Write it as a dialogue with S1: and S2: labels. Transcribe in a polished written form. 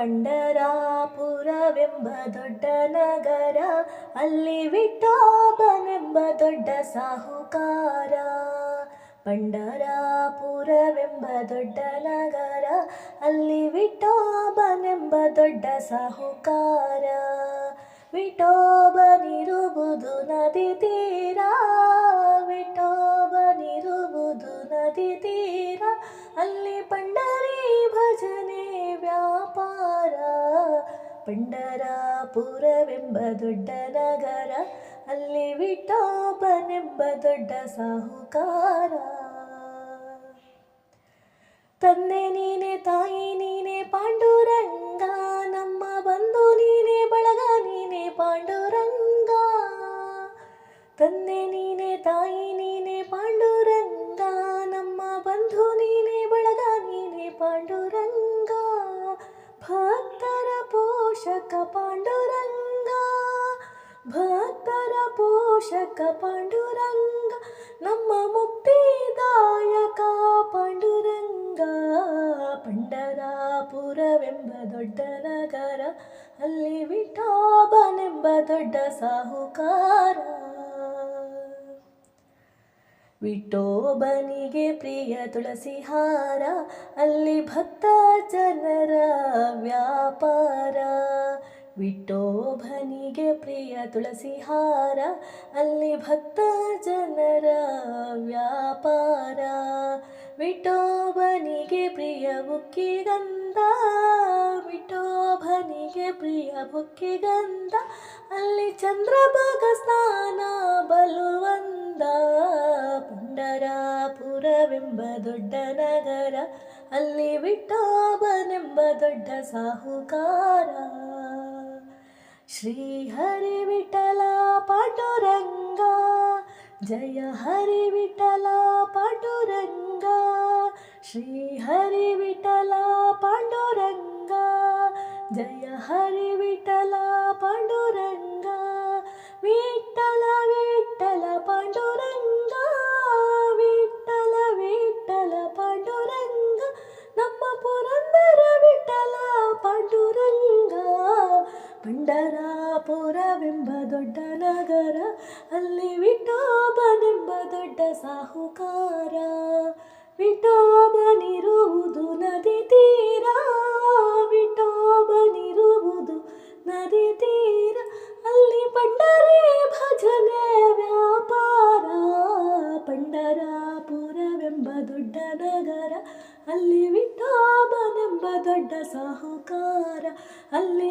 S1: ಪಂಡರಾಪುರವೆಂಬ ದೊಡ್ಡ ನಗರ, ಅಲ್ಲಿ ವಿಠೋಬನೆಂಬ ದೊಡ್ಡ ಸಾಹುಕಾರ. ಪಂಡರಾಪುರವೆಂಬ ದೊಡ್ಡ ನಗರ, ಅಲ್ಲಿ ವಿಠೋಬನೆಂಬ ದೊಡ್ಡ ಸಾಹುಕಾರ. ವಿಠೋಬನಿರುವುದು ನದಿ ತೀರ, ವಿಠೋಬನಿರುವುದು ನದಿ ತೀರ, ಅಲ್ಲಿ ಪಂಡರಿ ಭಜನೆ ವ್ಯಾಪಾರ. ಪಂಡರಾಪುರವೆಂಬ ದೊಡ್ಡ ನಗರ, ಅಲ್ಲಿ ವಿಠೋಬನೆಂಬ ದೊಡ್ಡ ಸಾಹುಕಾರ. ತಂದೆ ನೀನೆ, ತಾಯಿ ನೀನೆ ಪಾಂಡುರಂಗ, ನಮ್ಮ ಬಂಧು ನೀನೆ, ಬಳಗ ನೀನೆ ಪಾಂಡುರಂಗ. ತಂದೆ ನೀನೆ, ತಾಯಿ ನೀನೆ ಪಾಂಡುರಂಗ, ನಮ್ಮ ಬಂಧು ನೀನೆ, ಬಳಗ ನೀನೆ ಪಾಂಡುರಂಗ. ಭಕ್ತರ ಪೋಷಕ ಪಾಂಡುರಂಗ, ಭಕ್ತರ ಪೋಷಕ ಪಾಂಡುರಂಗ, ನಮ್ಮ ಮುಕ್ತಿದಾಯಕ ಪಾಂಡುರಂಗ. ಪಂಡರಾಪುರವೆಂಬ ದೊಡ್ಡ ನಗರ, ಅಲ್ಲಿ ವಿಠೋಬನೆಂಬ ದೊಡ್ಡ ಸಾಹುಕಾರ. ವಿಠೋಬನಿಗೆ ಪ್ರಿಯ ತುಳಸಿ ಹಾರ, ಅಲ್ಲಿ ಭಕ್ತ ಜನರ ವ್ಯಾಪಾರ. ವಿಠೋಬನಿಗೆ ಪ್ರಿಯ ತುಳಸಿ ಹಾರ, ಅಲ್ಲಿ ಭಕ್ತ ಜನರ ವ್ಯಾಪಾರ. ವಿಠೋಬನಿಗೆ ಪ್ರಿಯ ಬುಕ್ಕಿಗಂಧ, ವಿಠೋಬನಿಗೆ ಪ್ರಿಯ ಬುಕ್ಕಿಗಂಧ, ಅಲ್ಲಿ ಚಂದ್ರಭಾಗ ಸ್ನಾನ ಬಲುವಂದ. ಪಂಡರಾಪುರವೆಂಬ ದೊಡ್ಡ ನಗರ, ಅಲ್ಲಿ ವಿಠೋಬನೆಂಬ ದೊಡ್ಡ ಸಾಹುಕಾರ. ಶ್ರೀ ಹರಿ ವಿಠಲ ಪಾಂಡುರಂಗ, ಜಯ ಹರಿ ವಿಠಲ ಪಾಂಡುರಂಗ. ಶ್ರೀ ಹರಿ ವಿಠಲ ಪಾಂಡುರಂಗ, ಜಯ ಹರಿ ವಿಠಲ ಪಾಂಡುರಂಗ. ವಿಠಲ ವಿಠಲ ಪಾಂಡುರಂಗ, ವಿಠಲ ವಿಠಲ ಪಾಂಡುರಂಗ, ನಮ್ಮ ಪುರಂದರ ವಿಠಲ ಪಾಂಡುರಂಗ. ಪಂಡರಾಪುರವೆಂಬ ದೊಡ್ಡ ನಗರ, ಅಲ್ಲಿ ವಿಠೋಬನೆಂಬ ದೊಡ್ಡ ಸಾಹುಕಾರ. ವಿಠೋಬನಿರುವುದು ನದಿ ತೀರ, ವಿಠೋಬನಿರುವುದು ನದಿ ತೀರ, ಅಲ್ಲಿ ಪಂಡರಿ ಭಜನೆ ವ್ಯಾಪಾರ. ಪಂಡರಾಪುರವೆಂಬ ದೊಡ್ಡ ನಗರ, ಅಲ್ಲಿ ವಿಠೋಬನೆಂಬ ದೊಡ್ಡ ಸಾಹುಕಾರ. ಅಲ್ಲಿ